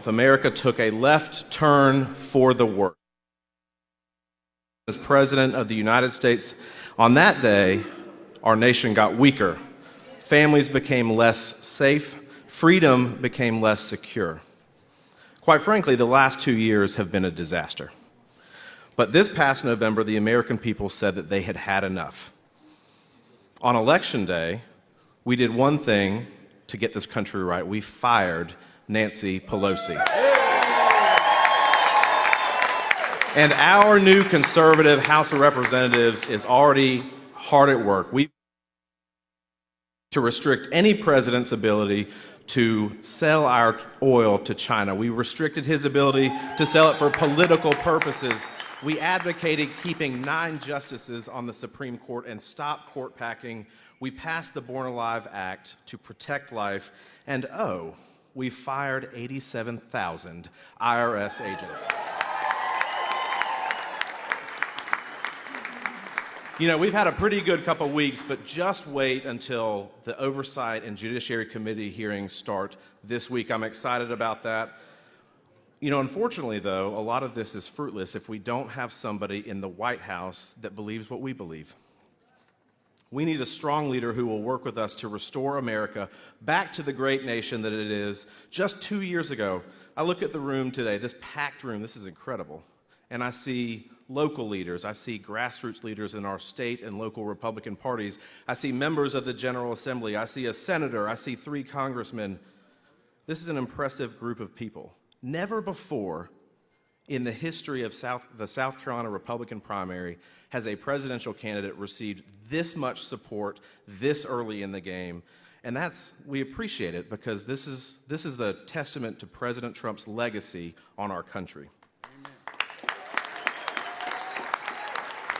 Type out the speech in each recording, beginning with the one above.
America took a left turn for the worse. As President of the United States, on that day, our nation got weaker. Families became less safe. Freedom became less secure. Quite frankly, the last 2 years have been a disaster. But this past November, the American people said that they had had enough. On Election Day, we did one thing to get this country right. We fired Nancy Pelosi. And our new conservative House of Representatives is already hard at work. We to restrict any president's ability to sell our oil to China. We restricted his ability to sell it for political purposes. We advocated keeping 9 justices on the Supreme Court and stop court packing. We passed the Born Alive Act to protect life. And we fired 87,000 IRS agents. You know, we've had a pretty good couple weeks, but just wait until the Oversight and Judiciary Committee hearings start this week. I'm excited about that. You know, unfortunately, though, a lot of this is fruitless if we don't have somebody in the White House that believes what we believe. We need a strong leader who will work with us to restore America back to the great nation that it is. Just 2 years ago, I look at the room today, this packed room, this is incredible, and I see local leaders. I see grassroots leaders in our state and local Republican parties. I see members of the General Assembly. I see a senator. I see 3 congressmen. This is an impressive group of people. Never before in the history of the South Carolina Republican primary has a presidential candidate received this much support this early in the game. And we appreciate it because this is the testament to President Trump's legacy on our country.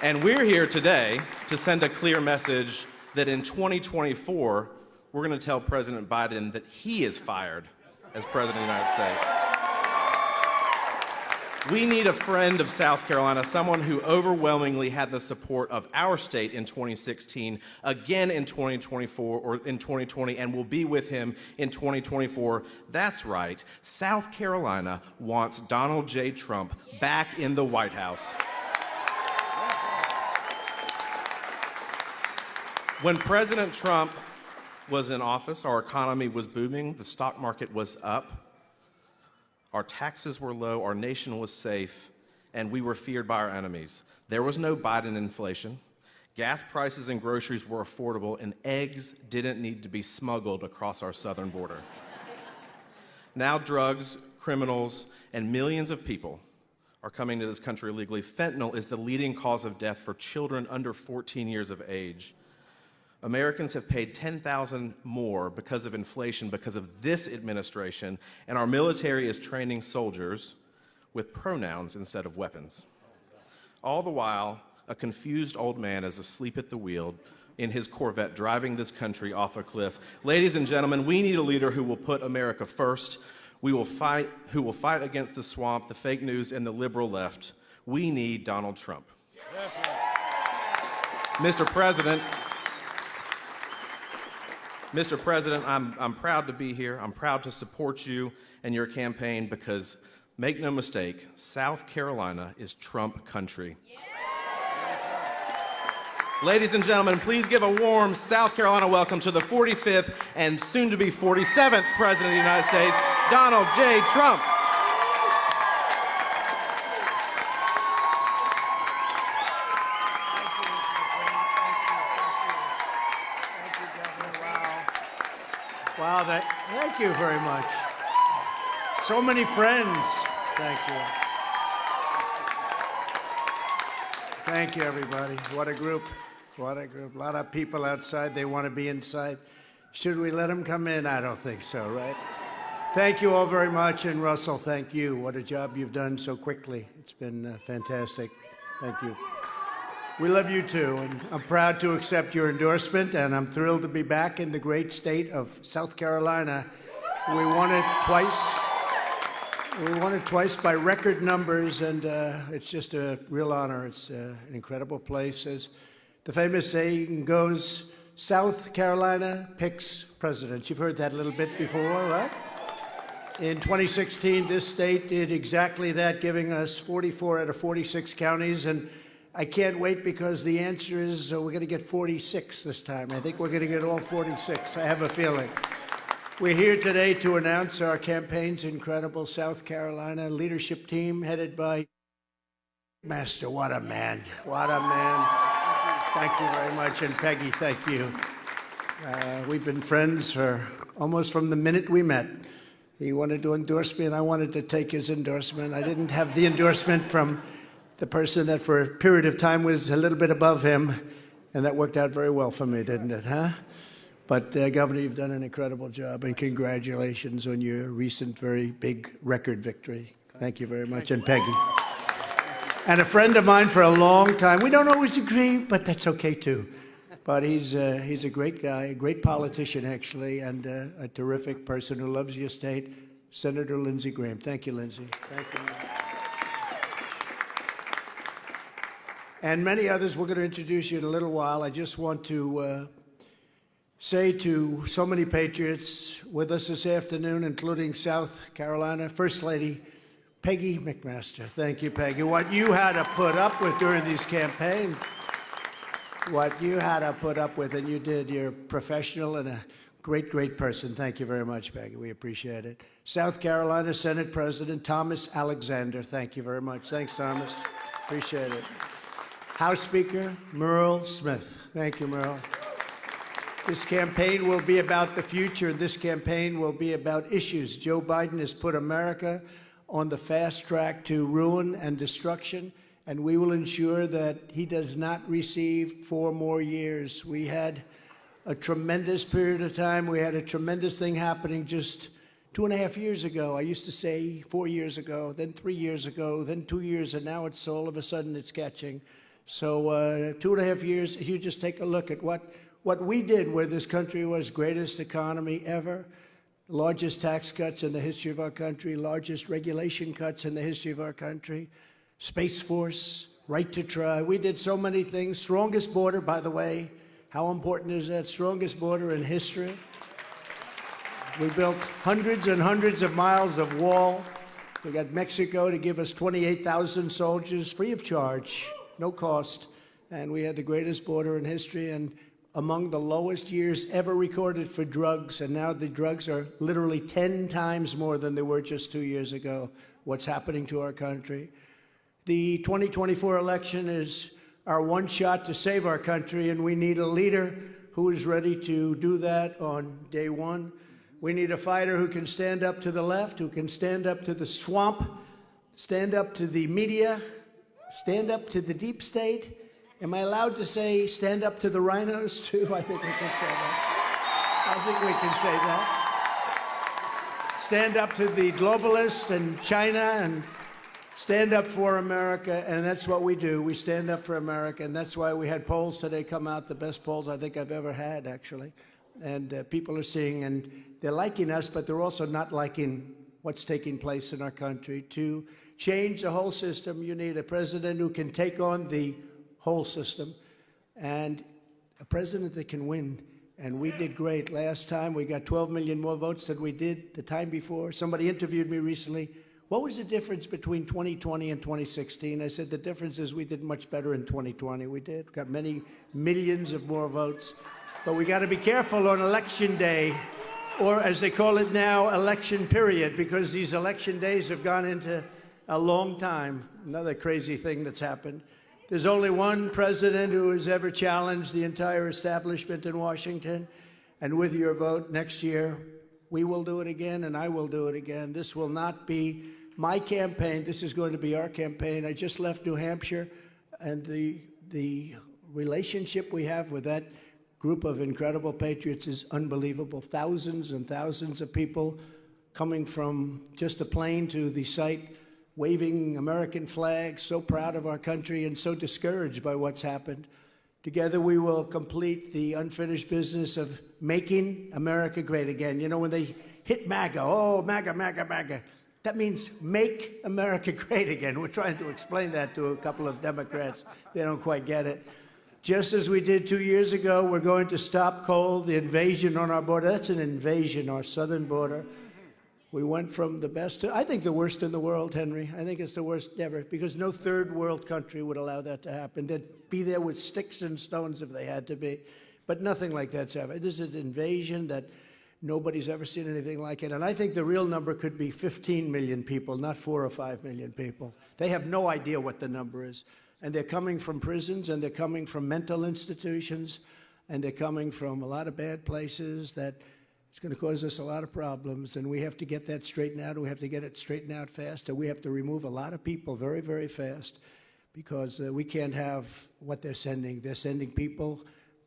And we're here today to send a clear message that in 2024, we're going to tell President Biden that he is fired as President of the United States. We need a friend of South Carolina, someone who overwhelmingly had the support of our state in 2016, again in 2024 or in 2020, and will be with him in 2024. That's right, South Carolina wants Donald J. Trump back in the White House. When President Trump was in office, our economy was booming, the stock market was up, our taxes were low, our nation was safe, and we were feared by our enemies. There was no Biden inflation, gas prices and groceries were affordable, and eggs didn't need to be smuggled across our southern border. Now drugs, criminals, and millions of people are coming to this country illegally. Fentanyl is the leading cause of death for children under 14 years of age. Americans have paid $10,000 more because of inflation, because of this administration, and our military is training soldiers with pronouns instead of weapons. All the while, a confused old man is asleep at the wheel in his Corvette driving this country off a cliff. Ladies and gentlemen, we need a leader who will put America first, who will fight against the swamp, the fake news, and the liberal left. We need Donald Trump. Mr. President, I'm proud to be here. I'm proud to support you and your campaign because, make no mistake, South Carolina is Trump country. Yeah. Ladies and gentlemen, please give a warm South Carolina welcome to the 45th and soon-to-be 47th President of the United States, Donald J. Trump. Wow, thank you very much. So many friends. Thank you. Thank you, everybody. What a group. What a group. A lot of people outside. They want to be inside. Should we let them come in? I don't think so, right? Thank you all very much. And Russell, thank you. What a job you've done so quickly. It's been fantastic. Thank you. We love you too, and I'm proud to accept your endorsement, and I'm thrilled to be back in the great state of South Carolina. We won it twice. We won it twice by record numbers, and it's just a real honor. It's an incredible place. As the famous saying goes, South Carolina picks presidents. You've heard that a little bit before, right? In 2016, this state did exactly that, giving us 44 out of 46 counties. And I can't wait because the answer is we're going to get 46 this time. I think we're going to get all 46. I have a feeling. We're here today to announce our campaign's incredible South Carolina leadership team headed by Master. What a man. What a man. Thank you very much. And Peggy, thank you. We've been friends for almost from the minute we met. He wanted to endorse me, and I wanted to take his endorsement. I didn't have the endorsement from the person that for a period of time was a little bit above him, and that worked out very well for me, didn't it, huh? But, Governor, you've done an incredible job, and congratulations on your recent very big record victory. Thank you very much, and Peggy. And a friend of mine for a long time. We don't always agree, but that's okay, too. But he's a great guy, a great politician, actually, and a terrific person who loves your state, Senator Lindsey Graham. Thank you, Lindsey. Thank you. And many others we're going to introduce you in a little while. I just want to say to so many patriots with us this afternoon, including South Carolina First Lady Peggy McMaster. Thank you, Peggy. What you had to put up with during these campaigns. What you had to put up with, and you did. You're a professional and a great, great person. Thank you very much, Peggy. We appreciate it. South Carolina Senate President Thomas Alexander. Thank you very much. Thanks, Thomas. Appreciate it. House Speaker Merle Smith. Thank you, Merle. This campaign will be about the future. This campaign will be about issues. Joe Biden has put America on the fast track to ruin and destruction, and we will ensure that he does not receive 4 more years. We had a tremendous period of time. We had a tremendous thing happening just 2.5 years ago. I used to say 4 years ago, then 3 years ago, then 2 years, and now it's all of a sudden it's catching. So 2.5 years, if you just take a look at what we did, where this country was greatest economy ever, largest tax cuts in the history of our country, largest regulation cuts in the history of our country, Space Force, right to try. We did so many things. Strongest border, by the way. How important is that? Strongest border in history. We built hundreds and hundreds of miles of wall. We got Mexico to give us 28,000 soldiers free of charge, no cost. And we had the greatest border in history and among the lowest years ever recorded for drugs. And now the drugs are literally 10 times more than they were just 2 years ago. What's happening to our country? The 2024 election is our one shot to save our country, and we need a leader who is ready to do that on day one. We need a fighter who can stand up to the left, who can stand up to the swamp, stand up to the media, stand up to the deep state. Am I allowed to say stand up to the rhinos, too? I think we can say that. I think we can say that. Stand up to the globalists and China and stand up for America, and that's what we do. We stand up for America, and that's why we had polls today come out, the best polls I think I've ever had, actually. And people are seeing, and they're liking us, but they're also not liking what's taking place in our country. To change the whole system, you need a president who can take on the whole system, and a president that can win. And we did great. Last time, we got 12 million more votes than we did the time before. Somebody interviewed me recently. What was the difference between 2020 and 2016? I said, the difference is we did much better in 2020. We did. Got many millions of more votes. But we got to be careful on election day, or as they call it now, election period, because these election days have gone into a long time. Another crazy thing that's happened. There's only one president who has ever challenged the entire establishment in Washington. And with your vote next year, we will do it again, and I will do it again. This will not be my campaign. This is going to be our campaign. I just left New Hampshire, and the relationship we have with that group of incredible patriots is unbelievable. Thousands and thousands of people coming from just a plane to the site, waving American flags, so proud of our country and so discouraged by what's happened. Together we will complete the unfinished business of making America great again. You know, when they hit MAGA, oh, MAGA, MAGA, MAGA, that means make America great again. We're trying to explain that to a couple of Democrats. They don't quite get it. Just as we did 2 years ago, we're going to stop cold, the invasion on our border. That's an invasion, our southern border. We went from the best to, I think, the worst in the world, Henry. I think it's the worst ever, because no third world country would allow that to happen. They'd be there with sticks and stones if they had to be. But nothing like that's ever. This is an invasion that nobody's ever seen anything like it. And I think the real number could be 15 million people, not 4 or 5 million people. They have no idea what the number is. And they're coming from prisons, and they're coming from mental institutions, and they're coming from a lot of bad places that it's going to cause us a lot of problems, and we have to get that straightened out. We have to get it straightened out fast, and we have to remove a lot of people very, very fast, because we can't have what they're sending. They're sending people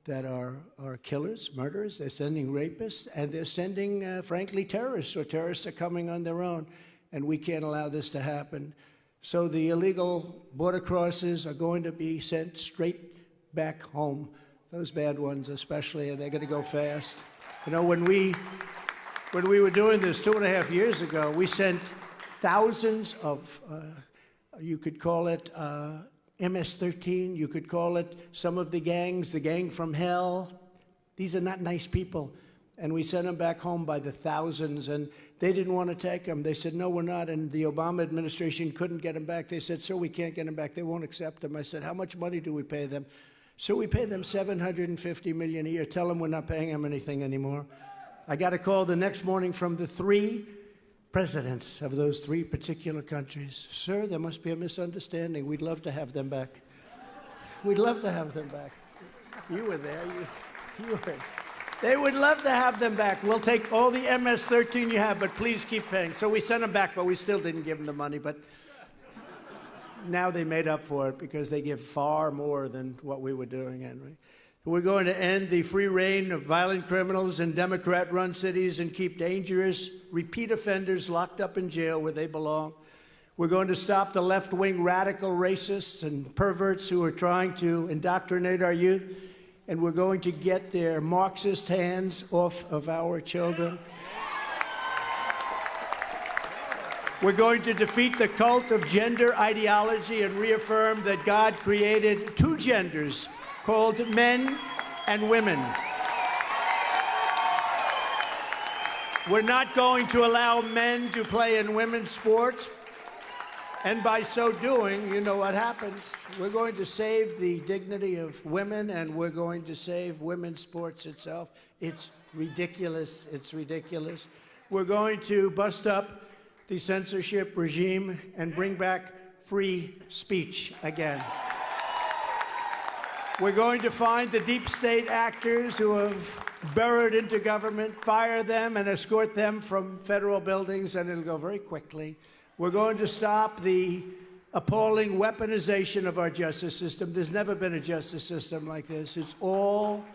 that are killers, murderers. They're sending rapists, and they're sending, frankly, terrorists, or terrorists are coming on their own, and we can't allow this to happen. So the illegal border crossers are going to be sent straight back home, those bad ones especially, and they're going to go fast. You know, when we were doing this 2.5 years ago, we sent thousands of, you could call it MS-13, you could call it some of the gangs, the gang from hell. These are not nice people. And we sent them back home by the thousands, and they didn't want to take them. They said, no, we're not. And the Obama administration couldn't get them back. They said, sir, we can't get them back. They won't accept them. I said, how much money do we pay them? So we pay them $750 million a year. Tell them we're not paying them anything anymore. I got a call the next morning from the 3 presidents of those 3 particular countries. Sir, there must be a misunderstanding. We'd love to have them back. We'd love to have them back. You were there. You were. They would love to have them back. We'll take all the MS-13 you have, but please keep paying. So we sent them back, but we still didn't give them the money. But now they made up for it, because they give far more than what we were doing, Henry. We're going to end the free reign of violent criminals in Democrat-run cities and keep dangerous repeat offenders locked up in jail where they belong. We're going to stop the left-wing radical racists and perverts who are trying to indoctrinate our youth. And we're going to get their Marxist hands off of our children. We're going to defeat the cult of gender ideology and reaffirm that God created 2 genders called men and women. We're not going to allow men to play in women's sports. And by so doing, you know what happens. We're going to save the dignity of women, and we're going to save women's sports itself. It's ridiculous. It's ridiculous. We're going to bust up the censorship regime and bring back free speech again. We're going to find the deep state actors who have burrowed into government, fire them, and escort them from federal buildings, and it'll go very quickly. We're going to stop the appalling weaponization of our justice system. There's never been a justice system like this. It's all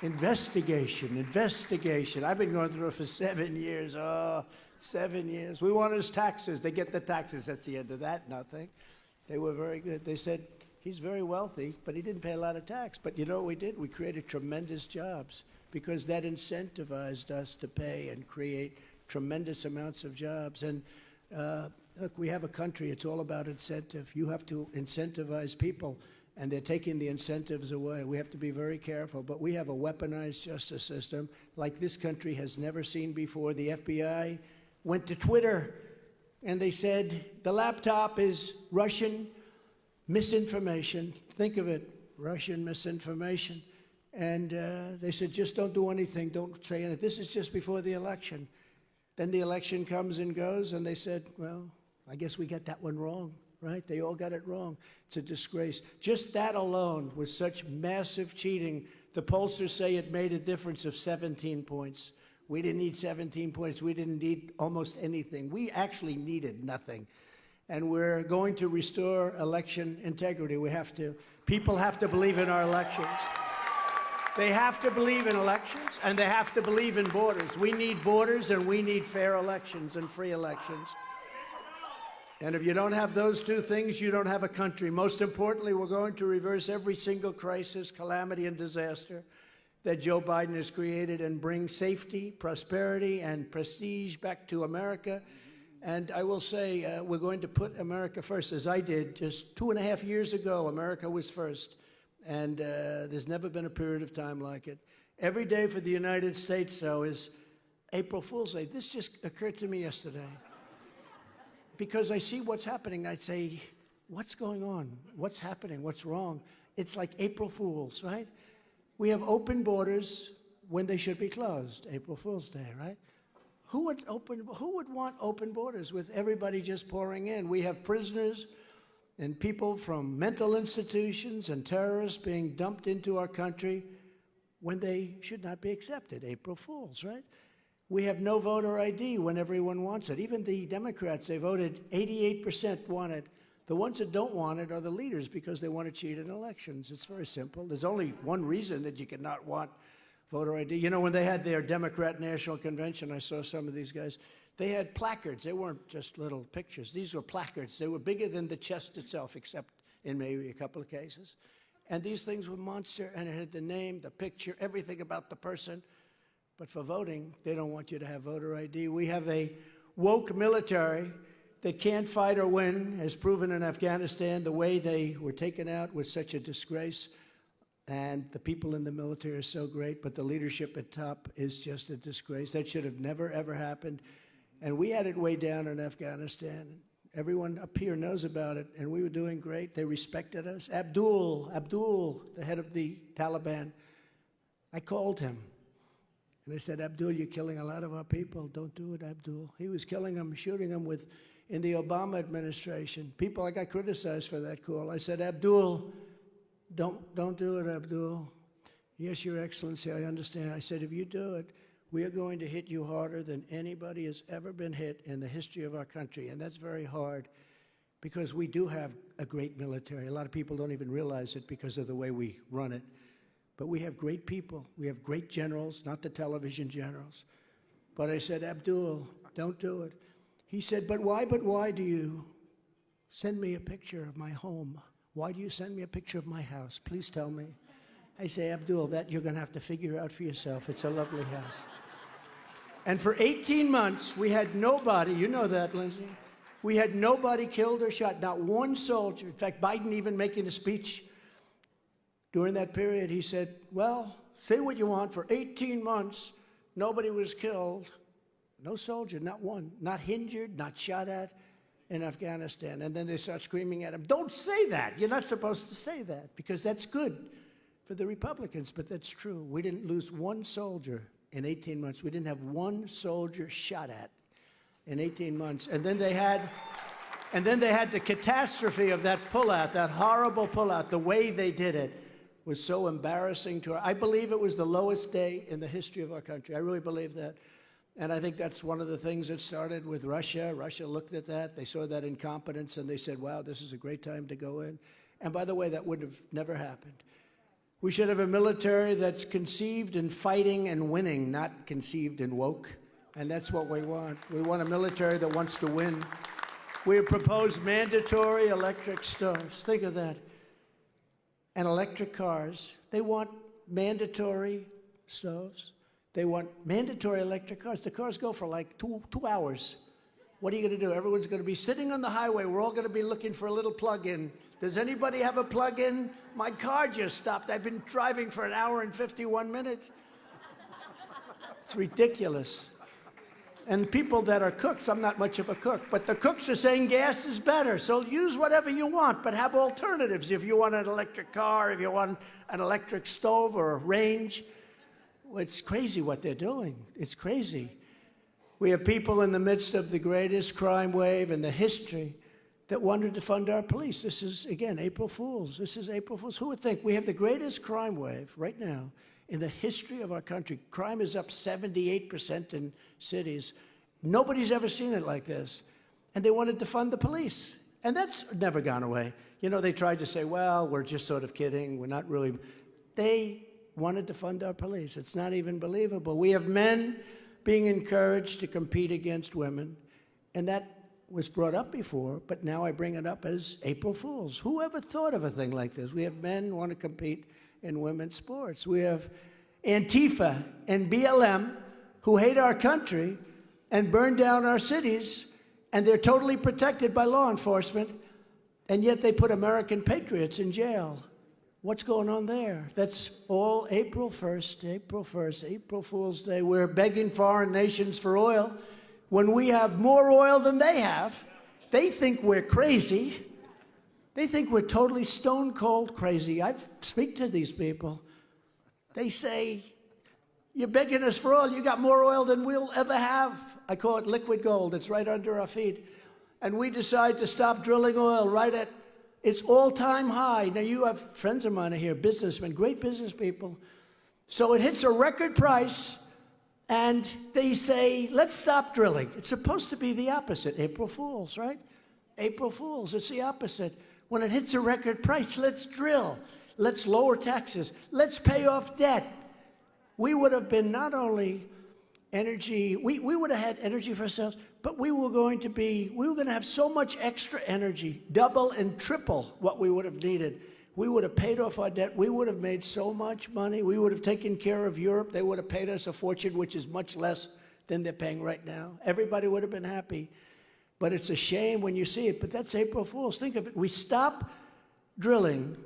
investigation, investigation. I've been going through it for 7 years. Oh, 7 years. We want his taxes. They get the taxes. That's the end of that. Nothing. They were very good. They said, he's very wealthy, but he didn't pay a lot of tax. But you know what we did? We created tremendous jobs, because that incentivized us to pay and create tremendous amounts of jobs. And look, we have a country. It's all about incentive. You have to incentivize people, and they're taking the incentives away. We have to be very careful. But we have a weaponized justice system like this country has never seen before. The FBI went to Twitter, and they said the laptop is Russian misinformation. Think of it, Russian misinformation. And they said, just don't do anything, don't say anything. This is just before the election. Then the election comes and goes, and they said, well, I guess we got that one wrong, right? They all got it wrong. It's a disgrace. Just that alone was such massive cheating. The pollsters say it made a difference of 17 points. We didn't need 17 points. We didn't need almost anything. We actually needed nothing. And we're going to restore election integrity. We have to. People have to believe in our elections. They have to believe in elections, and they have to believe in borders. We need borders, and we need fair elections and free elections. And if you don't have those 2 things, you don't have a country. Most importantly, we're going to reverse every single crisis, calamity, and disaster that Joe Biden has created and bring safety, prosperity, and prestige back to America. And I will say, we're going to put America first, as I did just 2.5 years ago. America was first. And there's never been a period of time like it. Every day for the United States, though, is April Fool's Day. This just occurred to me yesterday. Because I see what's happening, I say, what's going on? What's happening? What's wrong? It's like April Fools, right? We have open borders when they should be closed. April Fool's Day, right? Who would want open borders with everybody just pouring in? We have prisoners and people from mental institutions and terrorists being dumped into our country when they should not be accepted. April Fools, right? We have no voter ID when everyone wants it. Even the Democrats, they voted 88% want it. The ones that don't want it are the leaders because they want to cheat in elections. It's very simple. There's only one reason that you cannot want voter ID. You know, when they had their Democrat National Convention, I saw some of these guys. They had placards. They weren't just little pictures. These were placards. They were bigger than the chest itself, except in maybe a couple of cases. And these things were monster, and it had the name, the picture, everything about the person. But for voting, they don't want you to have voter ID. We have a woke military that can't fight or win, as proven in Afghanistan. The way they were taken out was such a disgrace. And the people in the military are so great, but the leadership at top is just a disgrace. That should have never, ever happened. And we had it way down in Afghanistan. Everyone up here knows about it, and we were doing great. They respected us. Abdul, the head of the Taliban, I called him. And I said, Abdul, you're killing a lot of our people. Don't do it, Abdul. He was killing them, shooting them in the Obama administration. People, I got criticized for that call. I said, Abdul, don't do it, Abdul. Yes, Your Excellency, I understand. I said, if you do it, we are going to hit you harder than anybody has ever been hit in the history of our country. And that's very hard because we do have a great military. A lot of people don't even realize it because of the way we run it. But we have great people. We have great generals, not the television generals. But I said, Abdul, don't do it. He said, but why do you send me a picture of my home? Why do you send me a picture of my house? Please tell me. I say, Abdul, that you're going to have to figure out for yourself. It's a lovely house. And for 18 months, we had nobody, you know that, Lindsey, we had nobody killed or shot, not one soldier. In fact, Biden even making a speech during that period, he said, well, say what you want, for 18 months, nobody was killed, no soldier, not one, not injured, not shot at in Afghanistan. And then they start screaming at him, don't say that. You're not supposed to say that because that's good for the Republicans, but that's true. We didn't lose one soldier in 18 months. We didn't have one soldier shot at in 18 months. And then they had the catastrophe of that pullout, that horrible pullout. The way they did it was so embarrassing to her. I believe it was the lowest day in the history of our country. I really believe that. And I think that's one of the things that started with Russia. Russia looked at that. They saw that incompetence, and they said, wow, this is a great time to go in. And by the way, that would have never happened. We should have a military that's conceived in fighting and winning, not conceived in woke. And that's what we want. We want a military that wants to win. We have proposed mandatory electric stoves. Think of that. And electric cars. They want mandatory stoves. They want mandatory electric cars. The cars go for like two hours. What are you going to do? Everyone's going to be sitting on the highway. We're all going to be looking for a little plug-in. Does anybody have a plug-in? My car just stopped. I've been driving for 1 hour and 51 minutes. It's ridiculous. And people that are cooks, I'm not much of a cook, but the cooks are saying gas is better. So use whatever you want, but have alternatives. If you want an electric car, if you want an electric stove or a range. It's crazy what they're doing. It's crazy. We have people in the midst of the greatest crime wave in the history that wanted to fund our police. This is, again, April Fools. This is April Fools. Who would think? We have the greatest crime wave right now in the history of our country. Crime is up 78% in cities. Nobody's ever seen it like this. And they wanted to fund the police. And that's never gone away. You know, they tried to say, well, we're just sort of kidding. We're not really. They wanted to fund our police. It's not even believable. We have men being encouraged to compete against women. And that was brought up before, but now I bring it up as April Fools. Who ever thought of a thing like this? We have men who want to compete in women's sports. We have Antifa and BLM who hate our country and burn down our cities, and they're totally protected by law enforcement, and yet they put American patriots in jail. What's going on there? That's all April 1st, April Fool's Day. We're begging foreign nations for oil when we have more oil than they have. They think we're crazy. They think we're totally stone cold crazy. I speak to these people. They say, you're begging us for oil. You got more oil than we'll ever have. I call it liquid gold. It's right under our feet. And we decide to stop drilling oil right at its all-time high. Now, you have friends of mine here, businessmen, great business people. So it hits a record price, and they say, let's stop drilling. It's supposed to be the opposite. April Fools, right? April Fools, it's the opposite. When it hits a record price, let's drill. Let's lower taxes. Let's pay off debt. We would have been not only energy, we would have had energy for ourselves, but we were going to have so much extra energy, double and triple what we would have needed. We would have paid off our debt. We would have made so much money. We would have taken care of Europe. They would have paid us a fortune, which is much less than they're paying right now. Everybody would have been happy. But it's a shame when you see it. But that's April Fool's. Think of it. We stop drilling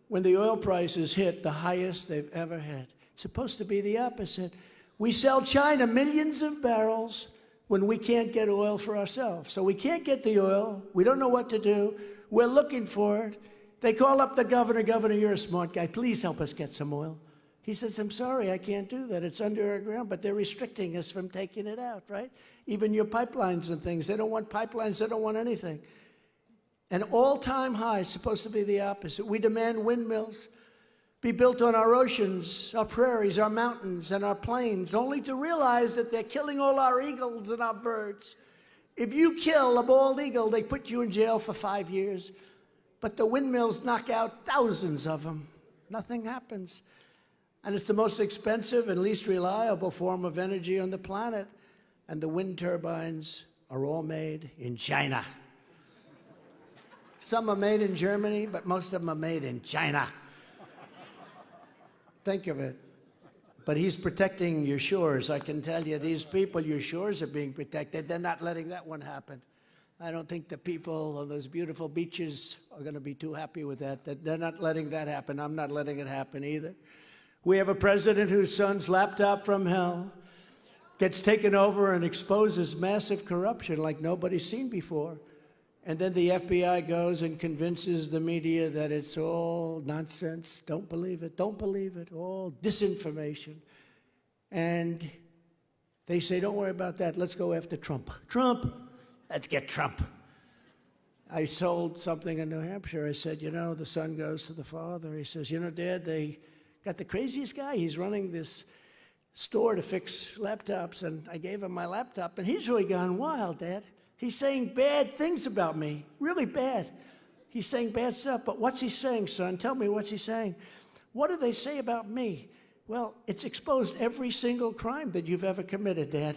when the oil prices hit the highest they've ever had. It's supposed to be the opposite. We sell China millions of barrels when we can't get oil for ourselves. So we can't get the oil. We don't know what to do. We're looking for it. They call up the governor. Governor, you're a smart guy. Please help us get some oil. He says, I'm sorry, I can't do that. It's under our ground, but they're restricting us from taking it out, right? Even your pipelines and things. They don't want pipelines. They don't want anything. An all-time high is supposed to be the opposite. We demand windmills be built on our oceans, our prairies, our mountains, and our plains, only to realize that they're killing all our eagles and our birds. If you kill a bald eagle, they put you in jail for 5 years. But the windmills knock out thousands of them. Nothing happens. And it's the most expensive and least reliable form of energy on the planet. And the wind turbines are all made in China. Some are made in Germany, but most of them are made in China. Think of it. But he's protecting your shores. I can tell you, these people, your shores are being protected. They're not letting that one happen. I don't think the people on those beautiful beaches are going to be too happy with that. They're not letting that happen. I'm not letting it happen either. We have a president whose son's laptop from hell gets taken over and exposes massive corruption like nobody's seen before. And then the FBI goes and convinces the media that it's all nonsense. Don't believe it. Don't believe it. All disinformation. And they say, don't worry about that. Let's go after Trump. Trump. Let's get Trump. I sold something in New Hampshire. I said, you know, the son goes to the father. He says, you know, Dad, they got the craziest guy. He's running this store to fix laptops. And I gave him my laptop. And he's really gone wild, Dad. He's saying bad things about me, really bad. He's saying bad stuff, but what's he saying, son? Tell me, what's he saying? What do they say about me? Well, it's exposed every single crime that you've ever committed, Dad.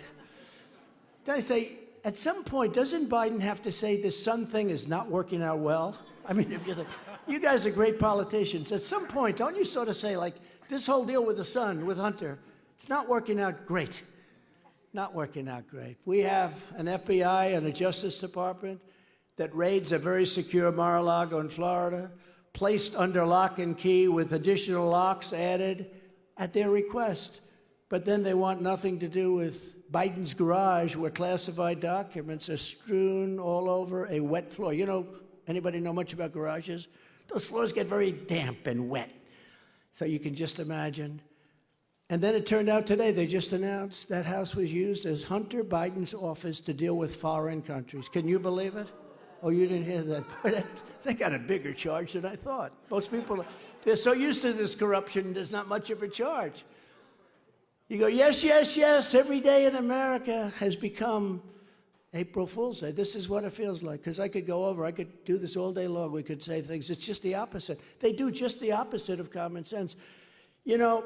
Then I say, at some point, doesn't Biden have to say this son thing is not working out well? I mean, if you think, you guys are great politicians. At some point, don't you sort of say, like, this whole deal with the son, with Hunter, it's not working out great. Not working out great. We have an FBI and a Justice Department that raids a very secure Mar-a-Lago in Florida, placed under lock and key with additional locks added at their request. But then they want nothing to do with Biden's garage, where classified documents are strewn all over a wet floor. You know, anybody know much about garages? Those floors get very damp and wet. So you can just imagine. And then it turned out today, they just announced that house was used as Hunter Biden's office to deal with foreign countries. Can you believe it? Oh, you didn't hear that? They got a bigger charge than I thought. Most people, they're so used to this corruption, there's not much of a charge. You go, yes, yes, yes, every day in America has become April Fool's Day. This is what it feels like, because I could go over, I could do this all day long. We could say things. It's just the opposite. They do just the opposite of common sense. You know,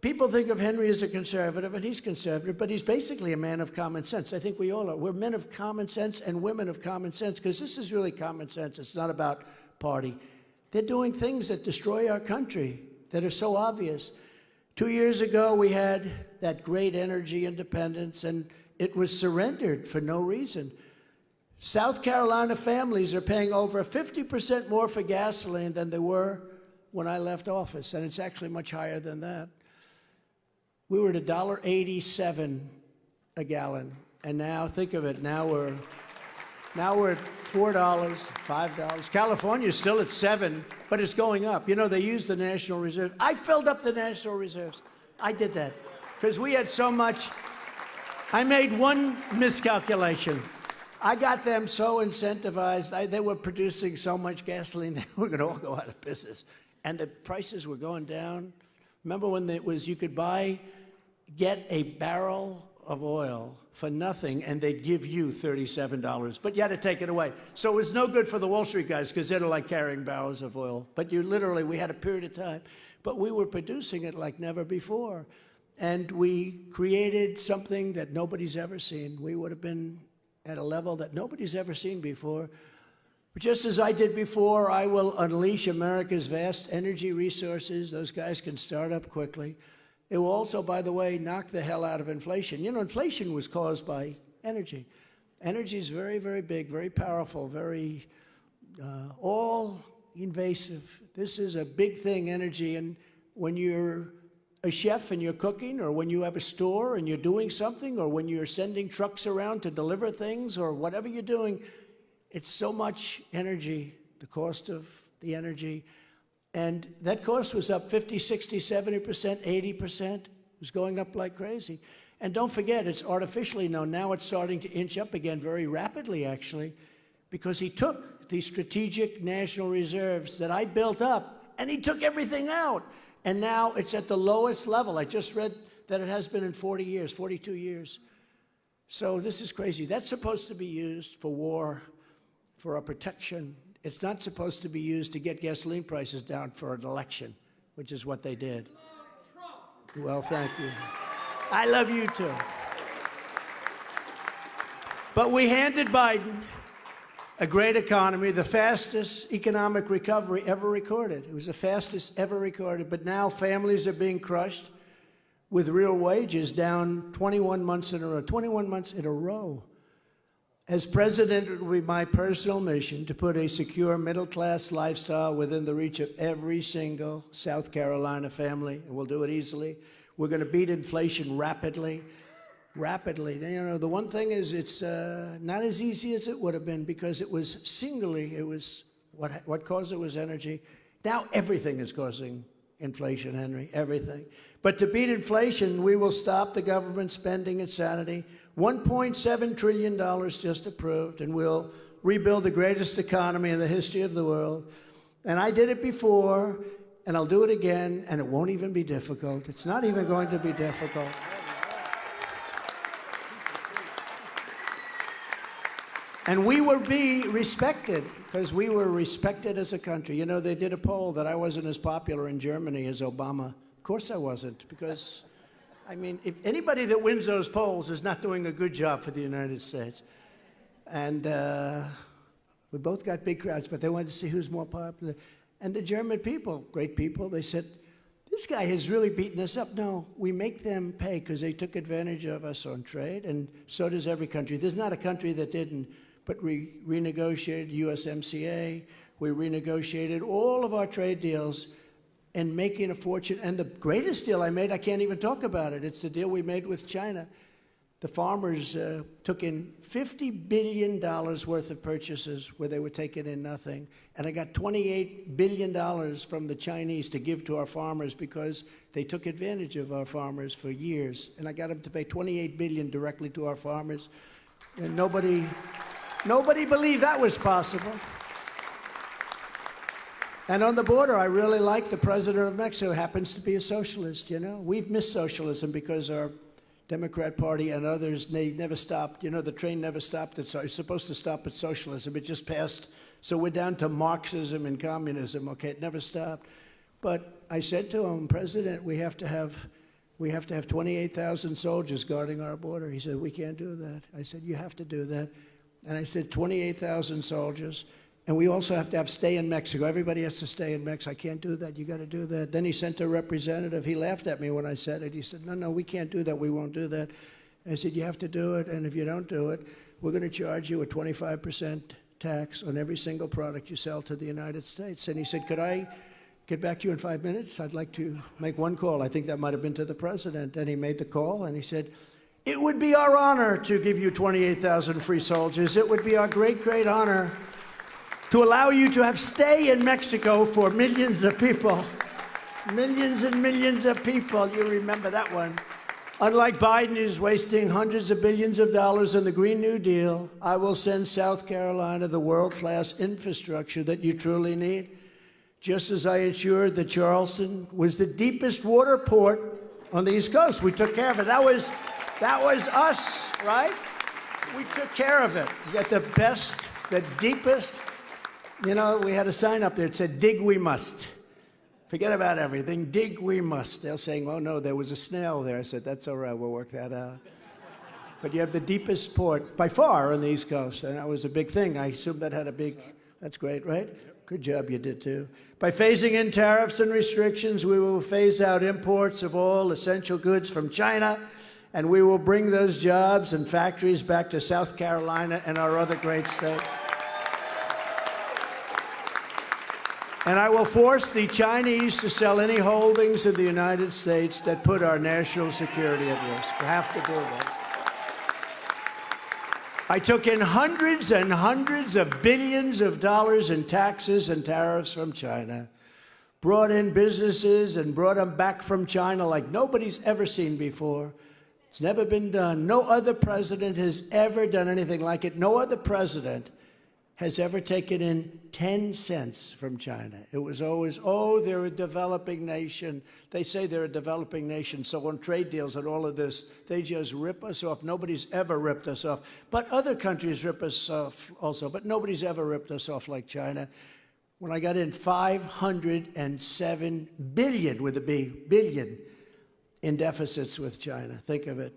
people think of Henry as a conservative, and he's conservative, but he's basically a man of common sense. I think we all are. We're men of common sense and women of common sense, because this is really common sense. It's not about party. They're doing things that destroy our country, that are so obvious. 2 years ago, we had that great energy independence, and it was surrendered for no reason. South Carolina families are paying over 50% more for gasoline than they were when I left office, and it's actually much higher than that. We were at $1.87 a gallon, and now think of it. Now we're at $4, $5. California's still at 7, but it's going up. You know, they use the National Reserve. I filled up the National Reserves. I did that because we had so much. I made one miscalculation. I got them so incentivized. They were producing so much gasoline, they were going to all go out of business. And the prices were going down. Remember when it was, you could get a barrel of oil for nothing, and they'd give you $37, but you had to take it away. So it was no good for the Wall Street guys because they don't like carrying barrels of oil. But we had a period of time, but we were producing it like never before. And we created something that nobody's ever seen. We would have been at a level that nobody's ever seen before. But just as I did before, I will unleash America's vast energy resources. Those guys can start up quickly. It will also, by the way, knock the hell out of inflation. You know, inflation was caused by energy. Energy is very, very big, very powerful, very all-invasive. This is a big thing, energy. And when you're a chef and you're cooking, or when you have a store and you're doing something, or when you're sending trucks around to deliver things, or whatever you're doing, it's so much energy, the cost of the energy. And that cost was up 50, 60, 70%, 80%. It was going up like crazy. And don't forget, it's artificially known. Now it's starting to inch up again very rapidly, actually, because he took these strategic national reserves that I built up, and he took everything out. And now it's at the lowest level. I just read that it has been in 40 years, 42 years. So this is crazy. That's supposed to be used for war, for our protection. It's not supposed to be used to get gasoline prices down for an election, which is what they did. Well, thank you. I love you too. But we handed Biden a great economy, the fastest economic recovery ever recorded. It was the fastest ever recorded. But now families are being crushed with real wages down 21 months in a row. 21 months in a row. As president, it will be my personal mission to put a secure middle-class lifestyle within the reach of every single South Carolina family, and we'll do it easily. We're going to beat inflation rapidly. Rapidly. You know, the one thing is it's not as easy as it would have been because it was what caused it was energy. Now everything is causing inflation, Henry, everything. But to beat inflation, we will stop the government spending insanity. $1.7 trillion just approved, and we'll rebuild the greatest economy in the history of the world. And I did it before, and I'll do it again, and it won't even be difficult. It's not even going to be difficult. And we will be respected, because we were respected as a country. You know, they did a poll that I wasn't as popular in Germany as Obama. Of course I wasn't, because, I mean, if anybody that wins those polls is not doing a good job for the United States. And we both got big crowds, but they wanted to see who's more popular. And the German people, great people, they said, this guy has really beaten us up. No, we make them pay because they took advantage of us on trade, and so does every country. There's not a country that didn't. But we renegotiated USMCA, we renegotiated all of our trade deals and making a fortune. And the greatest deal I made, I can't even talk about it. It's the deal we made with China. The farmers took in $50 billion worth of purchases where they were taking in nothing. And I got $28 billion from the Chinese to give to our farmers because they took advantage of our farmers for years. And I got them to pay $28 billion directly to our farmers. And nobody believed that was possible. And on the border, I really like the president of Mexico, happens to be a socialist, you know. We've missed socialism because our Democrat Party and others, they never stopped. You know, the train never stopped. It's supposed to stop at socialism. It just passed. So we're down to Marxism and communism, okay? It never stopped. But I said to him, President, we have to have 28,000 soldiers guarding our border. He said, we can't do that. I said, you have to do that. And I said, 28,000 soldiers. And we also have to stay in Mexico. Everybody has to stay in Mexico. I can't do that. You got to do that. Then he sent a representative. He laughed at me when I said it. He said, no, we can't do that. We won't do that. I said, you have to do it. And if you don't do it, we're going to charge you a 25% tax on every single product you sell to the United States. And he said, could I get back to you in 5 minutes. I'd like to make one call. I think that might have been to the president. And he made the call, and he said, it would be our honor to give you 28,000 free soldiers. It would be our great, great honor to allow you to have stay in Mexico for millions of people. Millions and millions of people. You remember that one. Unlike Biden, who's wasting hundreds of billions of dollars on the Green New Deal, I will send South Carolina the world-class infrastructure that you truly need. Just as I ensured that Charleston was the deepest water port on the East Coast. We took care of it. That was us, right? We took care of it. You got the best, the deepest. You know, we had a sign up there that said, dig we must. Forget about everything. Dig we must. They're saying, oh, no, there was a snail there. I said, that's all right. We'll work that out. But you have the deepest port by far on the East Coast, and that was a big thing. I assume that had a big, that's great, right? Good job, you did too. By phasing in tariffs and restrictions, we will phase out imports of all essential goods from China, and we will bring those jobs and factories back to South Carolina and our other great states. And I will force the Chinese to sell any holdings in the United States that put our national security at risk. We have to do that. I took in hundreds and hundreds of billions of dollars in taxes and tariffs from China, brought in businesses and brought them back from China like nobody's ever seen before. It's never been done. No other president has ever done anything like it. No other president has ever taken in 10 cents from China. It was always, oh, they're a developing nation. They say they're a developing nation, so on trade deals and all of this, they just rip us off. Nobody's ever ripped us off. But other countries rip us off also, but nobody's ever ripped us off like China. When I got in 507 billion, with a B, billion, in deficits with China. Think of it.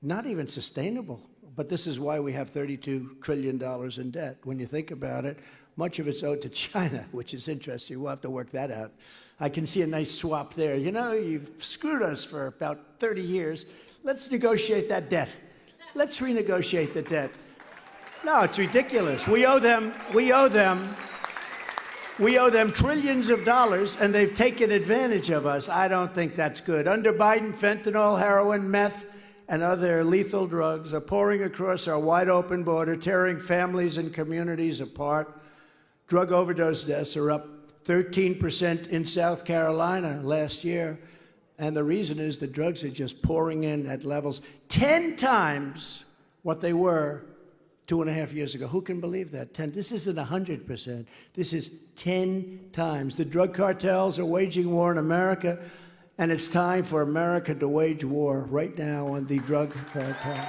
Not even sustainable. But this is why we have $32 trillion in debt. When you think about it, much of it's owed to China, which is interesting. We'll have to work that out. I can see a nice swap there. You know, you've screwed us for about 30 years. Let's negotiate that debt. Let's renegotiate the debt. No, it's ridiculous. We owe them trillions of dollars, and they've taken advantage of us. I don't think that's good. Under Biden, fentanyl, heroin, meth, and other lethal drugs are pouring across our wide-open border, tearing families and communities apart. Drug overdose deaths are up 13% in South Carolina last year, and the reason is the drugs are just pouring in at levels 10 times what they were 2.5 years ago. Who can believe that? 10. This isn't 100%. This is 10 times. The drug cartels are waging war in America, and it's time for America to wage war right now on the drug cartel.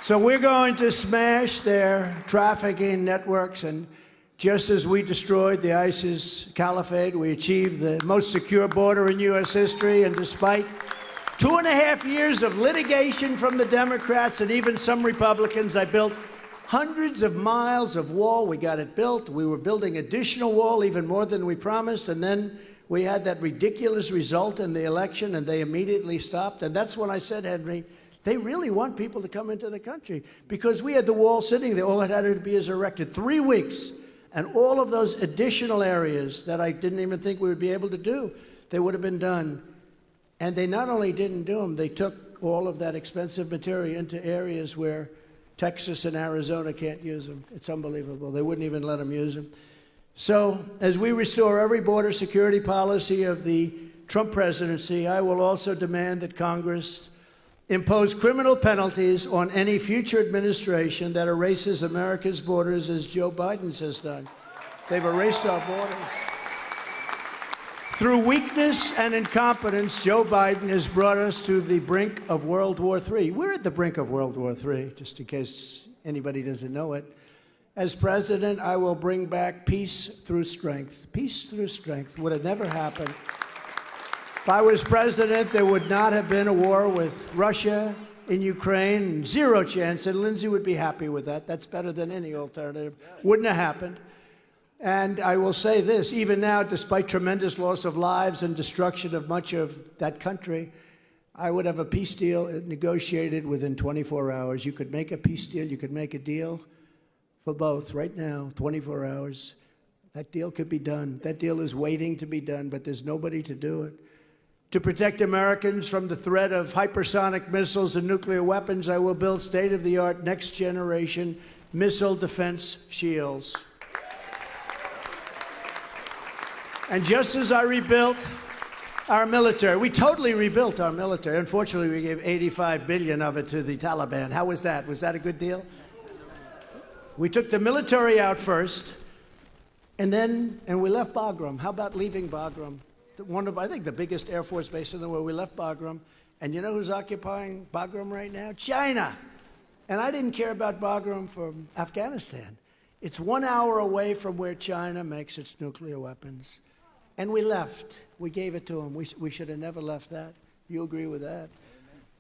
So we're going to smash their trafficking networks, and just as we destroyed the ISIS caliphate, we achieved the most secure border in U.S. history, and despite 2.5 years of litigation from the Democrats and even some Republicans, I built hundreds of miles of wall. We got it built. We were building additional wall, even more than we promised. And then we had that ridiculous result in the election, and they immediately stopped. And that's when I said, Henry, they really want people to come into the country, because we had the wall sitting there. All it had to be is erected. 3 weeks. And all of those additional areas that I didn't even think we would be able to do, they would have been done. And they not only didn't do them, they took all of that expensive material into areas where Texas and Arizona can't use them. It's unbelievable. They wouldn't even let them use them. So as we restore every border security policy of the Trump presidency, I will also demand that Congress impose criminal penalties on any future administration that erases America's borders, as Joe Biden has done. They've erased our borders. Through weakness and incompetence, Joe Biden has brought us to the brink of World War III. We're at the brink of World War III, just in case anybody doesn't know it. As president, I will bring back peace through strength. Peace through strength would have never happened. If I was president, there would not have been a war with Russia in Ukraine. Zero chance, and Lindsey would be happy with that. That's better than any alternative. Wouldn't have happened. And I will say this, even now, despite tremendous loss of lives and destruction of much of that country, I would have a peace deal negotiated within 24 hours. You could make a peace deal, you could make a deal for both right now, 24 hours. That deal could be done. That deal is waiting to be done, but there's nobody to do it. To protect Americans from the threat of hypersonic missiles and nuclear weapons, I will build state-of-the-art, next-generation missile defense shields. And just as I rebuilt our military, we totally rebuilt our military. Unfortunately, we gave $85 billion of it to the Taliban. How was that? Was that a good deal? We took the military out first, and we left Bagram. How about leaving Bagram? One of, I think, the biggest Air Force base in the world. We left Bagram. And you know who's occupying Bagram right now? China. And I didn't care about Bagram from Afghanistan. It's 1 hour away from where China makes its nuclear weapons. And we left. We gave it to them. We should have never left that. You agree with that?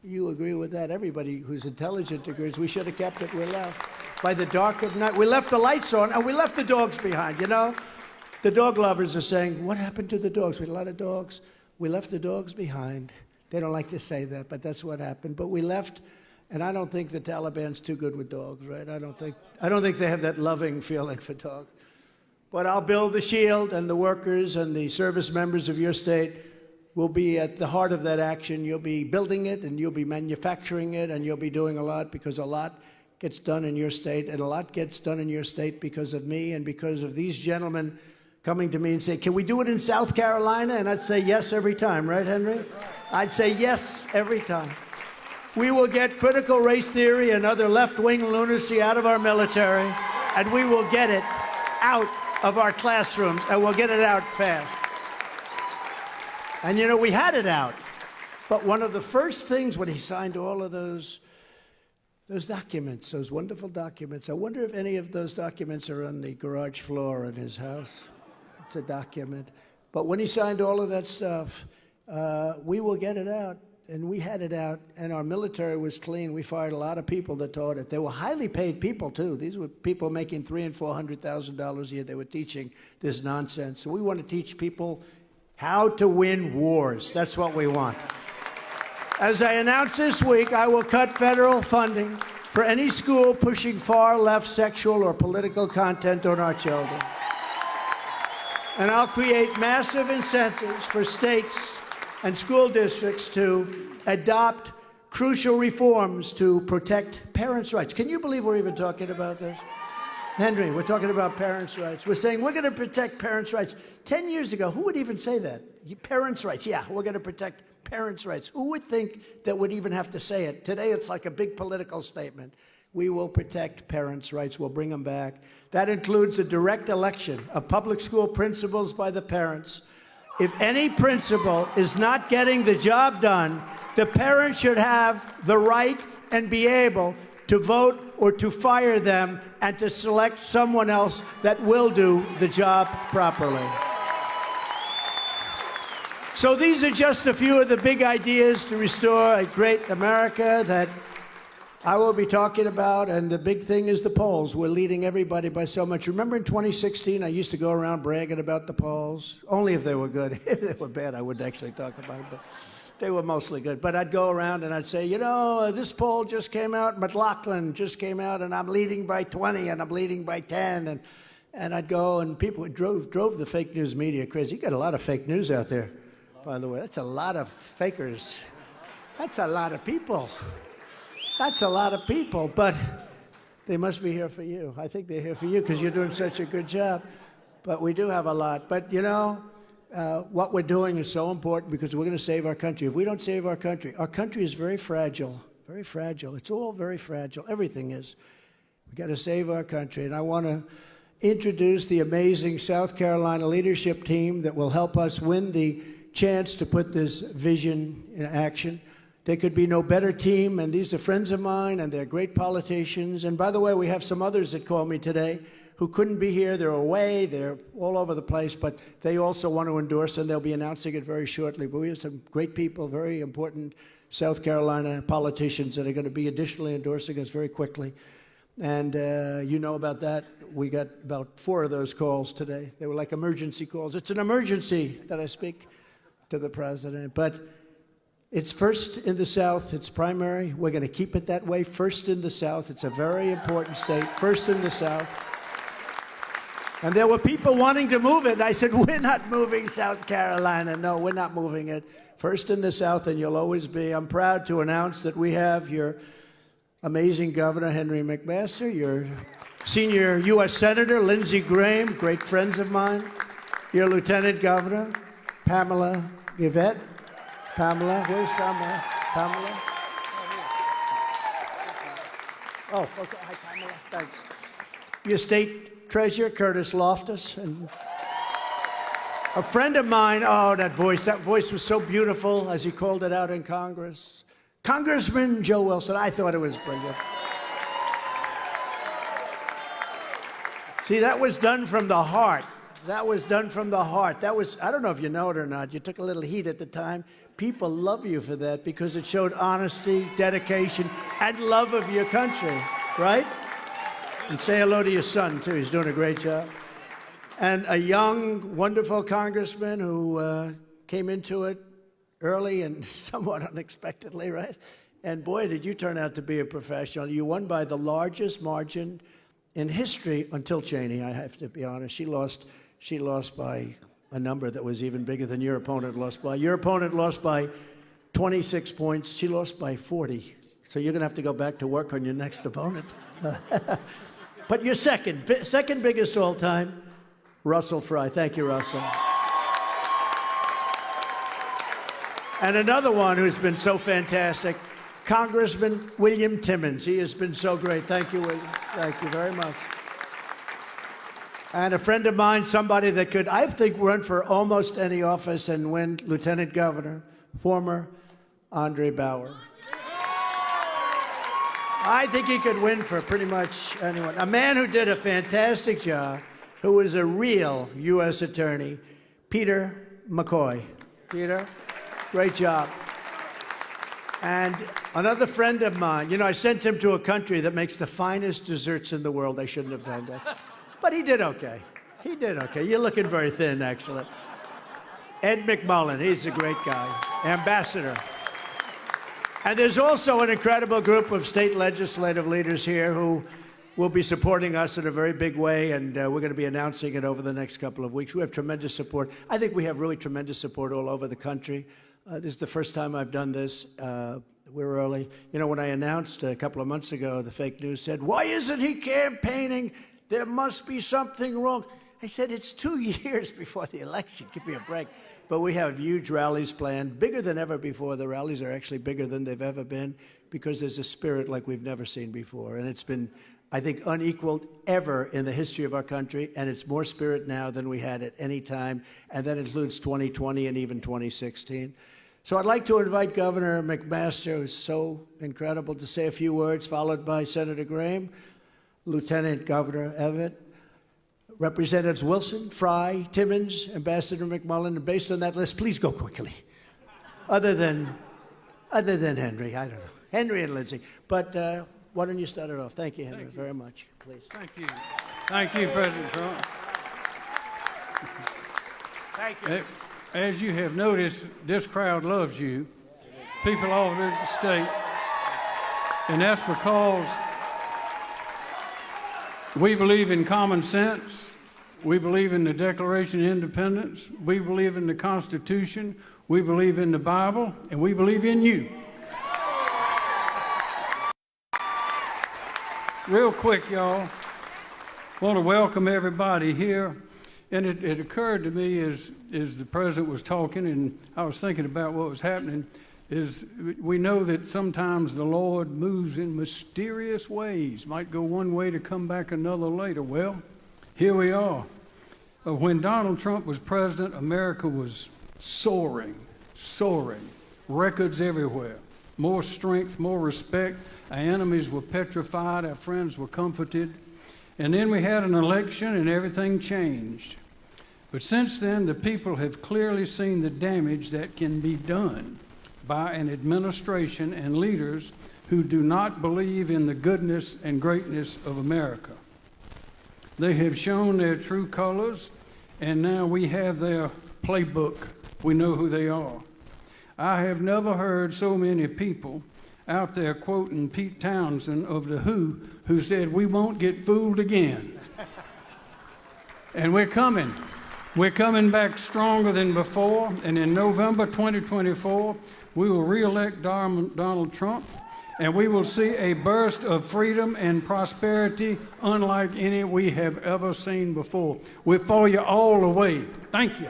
You agree with that? Everybody who's intelligent agrees. We should have kept it. We left. By the dark of night, we left the lights on, and we left the dogs behind, you know? The dog lovers are saying, what happened to the dogs? We had a lot of dogs. We left the dogs behind. They don't like to say that, but that's what happened. But we left, and I don't think the Taliban's too good with dogs, right? I don't think they have that loving feeling for dogs. But I'll build the shield, and the workers and the service members of your state will be at the heart of that action. You'll be building it, and you'll be manufacturing it, and you'll be doing a lot, because a lot gets done in your state, and a lot gets done in your state because of me and because of these gentlemen coming to me and say, can we do it in South Carolina? And I'd say yes every time, right, Henry? I'd say yes every time. We will get critical race theory and other left-wing lunacy out of our military, and we will get it out of our classrooms, and we'll get it out fast. And you know, we had it out. But one of the first things when he signed all of those documents, those wonderful documents, I wonder if any of those documents are on the garage floor of his house. It's a document. But when he signed all of that stuff, we will get it out. And we had it out, and our military was clean. We fired a lot of people that taught it. They were highly paid people, too. These were people making $300,000 and $400,000 a year. They were teaching this nonsense. So we want to teach people how to win wars. That's what we want. As I announced this week, I will cut federal funding for any school pushing far-left sexual or political content on our children. And I'll create massive incentives for states and school districts to adopt crucial reforms to protect parents' rights. Can you believe we're even talking about this? Henry, we're talking about parents' rights. We're saying we're going to protect parents' rights. 10 years ago, who would even say that? Parents' rights. Yeah, we're going to protect parents' rights. Who would think that would even have to say it? Today, it's like a big political statement. We will protect parents' rights. We'll bring them back. That includes a direct election of public school principals by the parents. If any principal is not getting the job done, the parent should have the right and be able to vote or to fire them and to select someone else that will do the job properly. So these are just a few of the big ideas to restore a great America that I will be talking about, and the big thing is the polls. We're leading everybody by so much. Remember in 2016, I used to go around bragging about the polls? Only if they were good. If they were bad, I wouldn't actually talk about it, but they were mostly good. But I'd go around and I'd say, you know, this poll just came out, McLaughlin just came out, and I'm leading by 20, and I'm leading by 10, and I'd go, and people drove the fake news media crazy. You got a lot of fake news out there, by the way. That's a lot of fakers. That's a lot of people. That's a lot of people, but they must be here for you. I think they're here for you because you're doing such a good job. But we do have a lot. But, you know, what we're doing is so important because we're going to save our country. If we don't save our country is very fragile, very fragile. It's all very fragile. Everything is. We've got to save our country. And I want to introduce the amazing South Carolina leadership team that will help us win the chance to put this vision in action. There could be no better team, and these are friends of mine, and they're great politicians. And by the way, we have some others that called me today who couldn't be here. They're away. They're all over the place, but they also want to endorse, and they'll be announcing it very shortly. But we have some great people, very important South Carolina politicians that are going to be additionally endorsing us very quickly. And you know about that. We got about 4 of those calls today. They were like emergency calls. It's an emergency that I speak to the president. But It's first in the South. It's primary. We're going to keep it that way. First in the South. It's a very important state. First in the South. And there were people wanting to move it. I said, we're not moving South Carolina. No, we're not moving it. First in the South, and you'll always be. I'm proud to announce that we have your amazing Governor Henry McMaster, your senior U.S. Senator Lindsey Graham, great friends of mine, your Lieutenant Governor, Pamela Yvette. Pamela, where's Pamela? Pamela? Oh, okay. Hi, Pamela. Thanks. Your State Treasurer, Curtis Loftus, and a friend of mine. Oh, that voice was so beautiful as he called it out in Congress. Congressman Joe Wilson. I thought it was brilliant. See, that was done from the heart. That was done from the heart. That was, I don't know if you know it or not, you took a little heat at the time. People love you for that because it showed honesty, dedication, and love of your country, right? And say hello to your son, too. He's doing a great job. And a young, wonderful congressman who came into it early and somewhat unexpectedly, right? And boy, did you turn out to be a professional. You won by the largest margin in history until Cheney, I have to be honest. She lost by a number that was even bigger than your opponent lost by. Your opponent lost by 26 points. She lost by 40. So you're going to have to go back to work on your next opponent. But your second biggest all time, Russell Fry. Thank you, Russell. And another one who's been so fantastic, Congressman William Timmons. He has been so great. Thank you, William. Thank you very much. And a friend of mine, somebody that could, I think, run for almost any office and win Lieutenant Governor, former Andre Bauer. I think he could win for pretty much anyone. A man who did a fantastic job, who was a real U.S. attorney, Peter McCoy. Peter, great job. And another friend of mine, you know, I sent him to a country that makes the finest desserts in the world. I shouldn't have done that. But he did okay. He did okay. You're looking very thin, actually. Ed McMullen, he's a great guy. Ambassador. And there's also an incredible group of state legislative leaders here who will be supporting us in a very big way, and we're going to be announcing it over the next couple of weeks. We have tremendous support. I think we have really tremendous support all over the country. This is the first time I've done this. We're early. You know, when I announced a couple of months ago, the fake news said, "Why isn't he campaigning? There must be something wrong." I said, it's 2 years before the election. Give me a break. But we have huge rallies planned, bigger than ever before. The rallies are actually bigger than they've ever been because there's a spirit like we've never seen before. And it's been, I think, unequaled ever in the history of our country. And it's more spirit now than we had at any time. And that includes 2020 and even 2016. So I'd like to invite Governor McMaster, who's so incredible, to say a few words, followed by Senator Graham, Lieutenant Governor Evett, Representatives Wilson, Fry, Timmons, Ambassador McMullen, and based on that list, please go quickly. Other than Henry, I don't know. Henry and Lindsey. But why don't you start it off? Thank you, Henry, very much, please. Thank you. Thank you, President Trump. Thank you. As you have noticed, this crowd loves you, people all over the state, and that's because we believe in common sense. We believe in the Declaration of Independence. We believe in the Constitution. We believe in the Bible. And we believe in you. Real quick, y'all. Want to welcome everybody here. And it occurred to me as the president was talking and I was thinking about what was happening, is we know that sometimes the Lord moves in mysterious ways, might go one way to come back another later. Well, here we are. When Donald Trump was president, America was soaring, records everywhere, more strength, more respect. Our enemies were petrified, our friends were comforted. And then we had an election and everything changed. But since then, the people have clearly seen the damage that can be done by an administration and leaders who do not believe in the goodness and greatness of America. They have shown their true colors, and now we have their playbook. We know who they are. I have never heard so many people out there quoting Pete Townsend of The who said, "We won't get fooled again." And we're coming. We're coming back stronger than before, and in November 2024, we will re-elect Donald Trump, and we will see a burst of freedom and prosperity unlike any we have ever seen before. We're for you all the way. Thank you.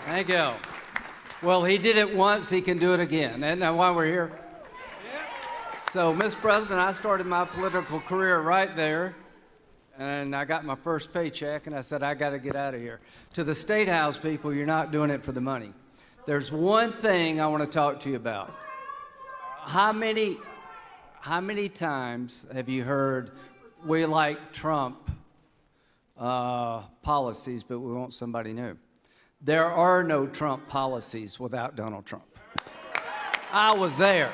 Thank you. Well, he did it once, he can do it again. Isn't that why we're here? So, Mr. President, I started my political career right there, and I got my first paycheck, and I said, I got to get out of here. To the State House people, you're not doing it for the money. There's one thing I want to talk to you about. How many times have you heard, we like Trump policies, but we want somebody new? There are no Trump policies without Donald Trump. I was there.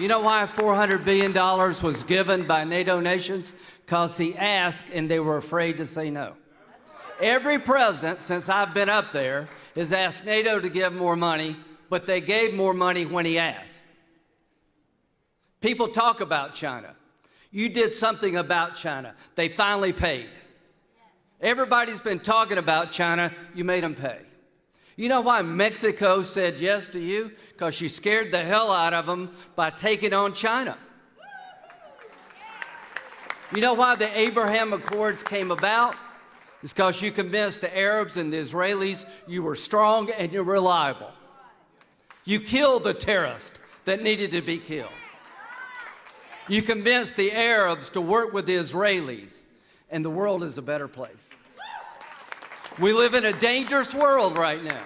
You know why $400 billion was given by NATO nations? Because he asked and they were afraid to say no. Every president since I've been up there has asked NATO to give more money, but they gave more money when he asked. People talk about China. You did something about China. They finally paid. Everybody's been talking about China. You made them pay. You know why Mexico said yes to you? Because she scared the hell out of them by taking on China. You know why the Abraham Accords came about? It's because you convinced the Arabs and the Israelis you were strong and you're reliable. You killed the terrorist that needed to be killed. You convinced the Arabs to work with the Israelis, and the world is a better place. We live in a dangerous world right now.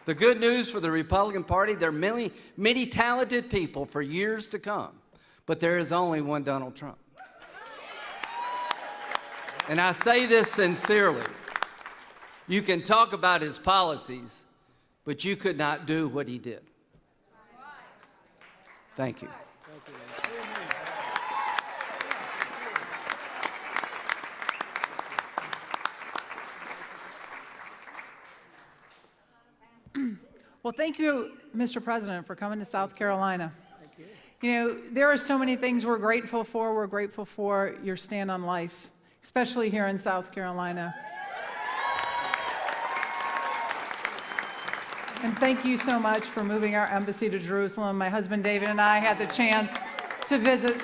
The good news for the Republican Party, there are many talented people for years to come, but there is only one Donald Trump. And I say this sincerely. You can talk about his policies, but you could not do what he did. Thank you. Well, thank you, Mr. President, for coming to South Carolina. Thank you. You know, there are so many things we're grateful for. We're grateful for your stand on life, especially here in South Carolina. And thank you so much for moving our embassy to Jerusalem. My husband David and I had the chance to visit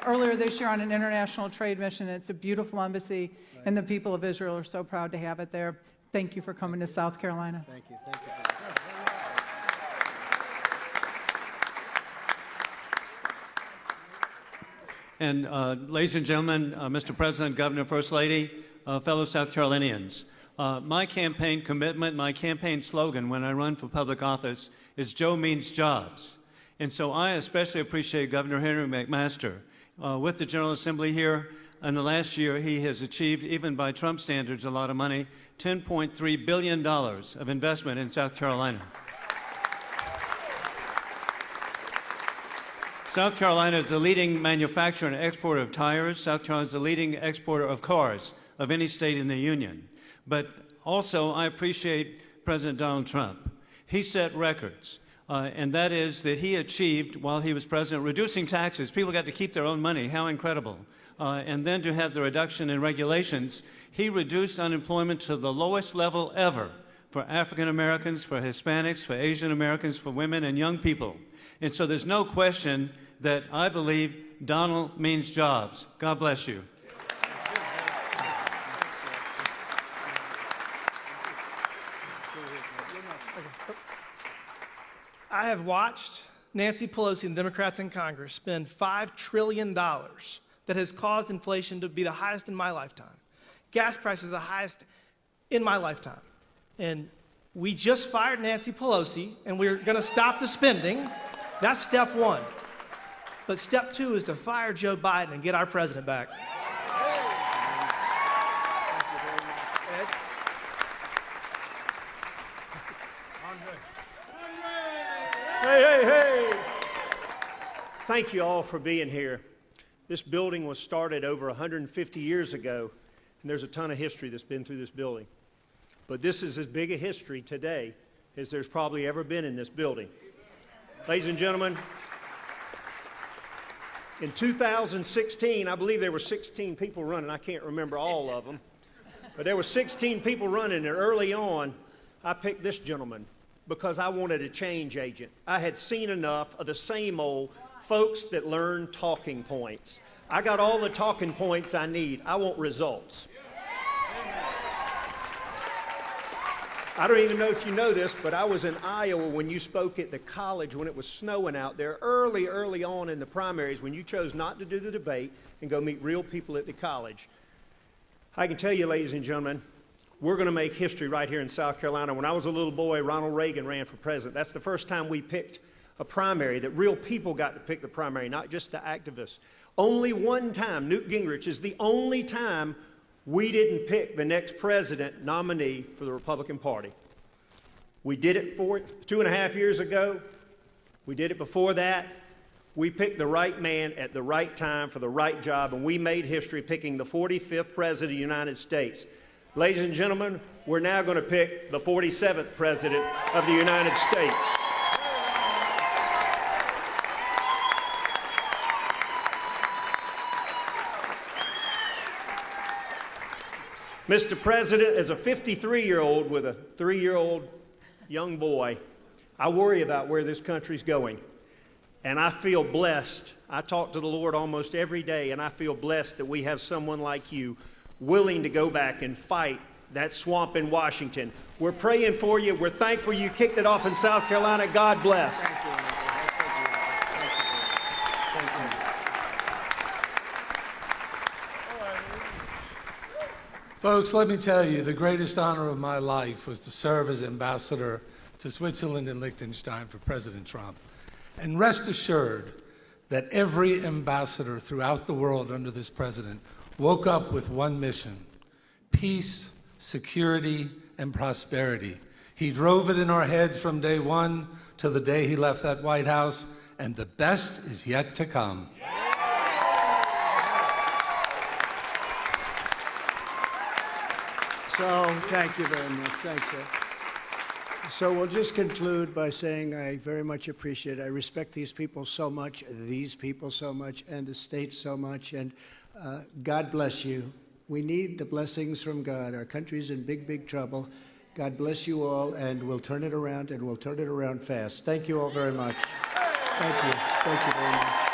earlier this year on an international trade mission. It's a beautiful embassy, and the people of Israel are so proud to have it there. Thank you for coming to South Carolina. Thank you. Thank you. And ladies and gentlemen, Mr. President, Governor, First Lady, fellow South Carolinians, my campaign commitment, my campaign slogan when I run for public office is Joe means jobs. And so I especially appreciate Governor Henry McMaster. With the General Assembly here, in the last year, he has achieved, even by Trump standards, a lot of money, $10.3 billion of investment in South Carolina. South Carolina is the leading manufacturer and exporter of tires. South Carolina is the leading exporter of cars of any state in the Union. But also, I appreciate President Donald Trump. He set records, and that is that he achieved, while he was president, reducing taxes. People got to keep their own money. How incredible. And then to have the reduction in regulations, he reduced unemployment to the lowest level ever for African Americans, for Hispanics, for Asian Americans, for women and young people. And so there's no question that I believe Donald means jobs. God bless you. I have watched Nancy Pelosi and Democrats in Congress spend $5 trillion that has caused inflation to be the highest in my lifetime. Gas prices the highest in my lifetime. And we just fired Nancy Pelosi, and we're going to stop the spending. That's step one. But step two is to fire Joe Biden and get our president back. Hey. Thank you all for being here. This building was started over 150 years ago, and there's a ton of history that's been through this building. but this is as big a history today as there's probably ever been in this building. Ladies and gentlemen, in 2016, I believe there were 16 people running. I can't remember all of them, but there were 16 people running, and early on, I picked this gentleman because I wanted a change agent. I had seen enough of the same old folks that learn talking points. I got all the talking points I need. I want results. I don't even know if you know this, but I was in Iowa when you spoke at the college when it was snowing out there early on in the primaries when you chose not to do the debate and go meet real people at the college. I can tell you, ladies and gentlemen, we're going to make history right here in South Carolina. When I was a little boy, Ronald Reagan ran for president. That's the first time we picked a primary, that real people got to pick the primary, not just the activists. Only one time, Newt Gingrich is the only time we didn't pick the next president nominee for the Republican Party. We did it 2.5 years ago. We did it before that. We picked the right man at the right time for the right job, and we made history picking the 45th president of the United States. Ladies and gentlemen, we're now going to pick the 47th president of the United States. Mr. President, as a 53-year-old with a 3-year-old young boy, I worry about where this country's going. And I feel blessed. I talk to the Lord almost every day, and I feel blessed that we have someone like you willing to go back and fight that swamp in Washington. We're praying for you. We're thankful you kicked it off in South Carolina. God bless. Thank you. Thank you. Folks, let me tell you, the greatest honor of my life was to serve as ambassador to Switzerland and Liechtenstein for President Trump. And rest assured that every ambassador throughout the world under this president woke up with one mission: peace, security, and prosperity. He drove it in our heads from day one to the day he left that White House, and the best is yet to come. So, thank you very much. Thanks, sir. So we'll just conclude by saying I very much appreciate it. I respect these people so much, and the state so much, and God bless you. We need the blessings from God. Our country's in big, big trouble. God bless you all, and we'll turn it around, and we'll turn it around fast. Thank you all very much. Thank you. Thank you very much.